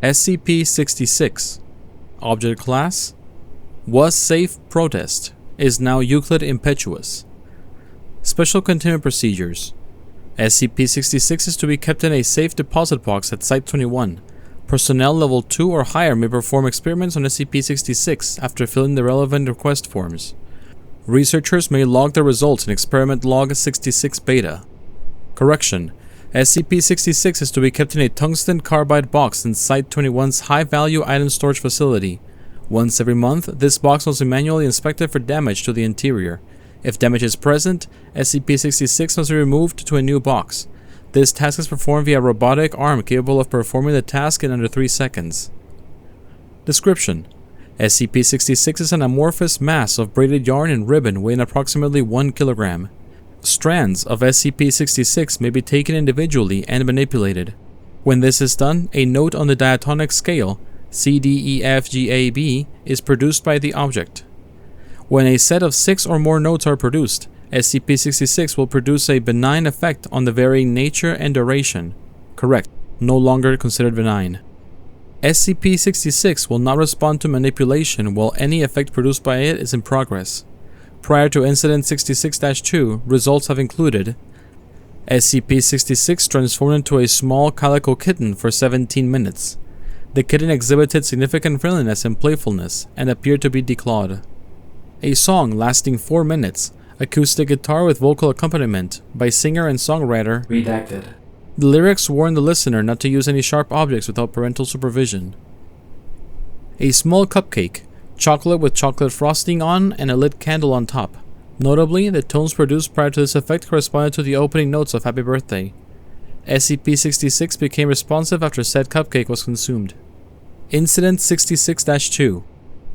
SCP-66. Object Class: Was safe protest. Is now Euclid impetuous. Special Containment Procedures: SCP-66 is to be kept in a safe deposit box at Site-21. Personnel level 2 or higher may perform experiments on SCP-66 after filling the relevant request forms. Researchers may log their results in Experiment Log 66 Beta. Correction: SCP-66 is to be kept in a tungsten carbide box in Site-21's high-value item storage facility. Once every month, this box must be manually inspected for damage to the interior. If damage is present, SCP-66 must be removed to a new box. This task is performed via a robotic arm capable of performing the task in under 3 seconds. Description: SCP-66 is an amorphous mass of braided yarn and ribbon weighing approximately 1 kilogram. Strands of SCP-66 may be taken individually and manipulated. When this is done, a note on the diatonic scale, CDEFGAB, is produced by the object. When a set of 6 or more notes are produced, SCP-66 will produce a benign effect on the varying nature and duration. Correct. No longer considered benign. SCP-66 will not respond to manipulation while any effect produced by it is in progress. Prior to Incident 66-2, results have included SCP-66 transformed into a small calico kitten for 17 minutes. The kitten exhibited significant friendliness and playfulness and appeared to be declawed. A song lasting 4 minutes, acoustic guitar with vocal accompaniment by singer and songwriter redacted. The lyrics warn the listener not to use any sharp objects without parental supervision. A small cupcake, chocolate with chocolate frosting on and a lit candle on top. Notably, the tones produced prior to this effect corresponded to the opening notes of Happy Birthday. SCP-66 became responsive after said cupcake was consumed. Incident 66-2.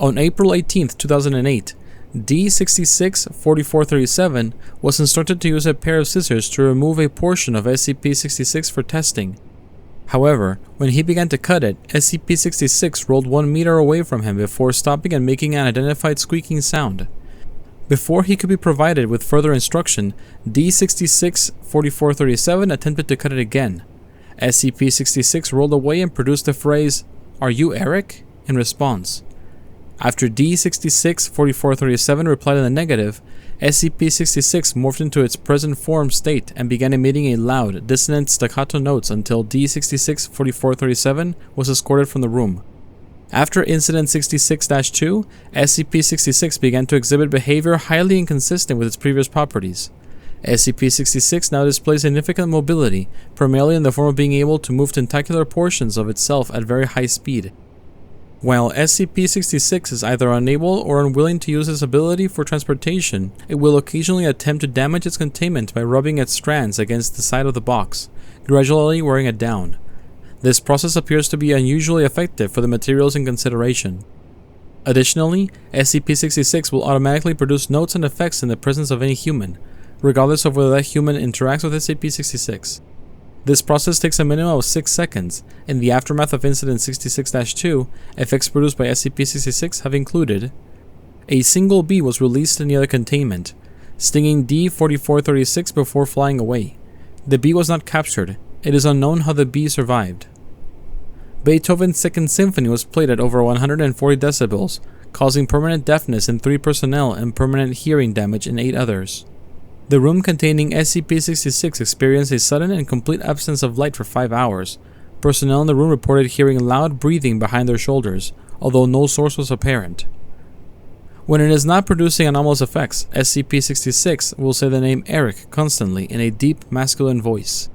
On April 18, 2008, D-66-4437 was instructed to use a pair of scissors to remove a portion of SCP-66 for testing. However, when he began to cut it, SCP-66 rolled 1 meter away from him before stopping and making an identified squeaking sound. Before he could be provided with further instruction, D-66-4437 attempted to cut it again. SCP-66 rolled away and produced the phrase, "Are you Eric?" in response. After D-66-4437 replied in the negative, SCP-66 morphed into its present form state and began emitting a loud, dissonant staccato notes until D-66-4437 was escorted from the room. After Incident 66-2, SCP-66 began to exhibit behavior highly inconsistent with its previous properties. SCP-66 now displays significant mobility, primarily in the form of being able to move tentacular portions of itself at very high speed. While SCP-66 is either unable or unwilling to use its ability for transportation, it will occasionally attempt to damage its containment by rubbing its strands against the side of the box, gradually wearing it down. This process appears to be unusually effective for the materials in consideration. Additionally, SCP-66 will automatically produce notes and effects in the presence of any human, regardless of whether that human interacts with SCP-66. This process takes a minimum of 6 seconds. In the aftermath of Incident 66-2, effects produced by SCP-66 have included: a single bee was released near the containment, stinging D-4436 before flying away. The bee was not captured. It is unknown how the bee survived. Beethoven's Second Symphony was played at over 140 decibels, causing permanent deafness in 3 personnel and permanent hearing damage in 8 others. The room containing SCP-66 experienced a sudden and complete absence of light for 5 hours. Personnel in the room reported hearing loud breathing behind their shoulders, although no source was apparent. When it is not producing anomalous effects, SCP-66 will say the name Eric constantly in a deep masculine voice.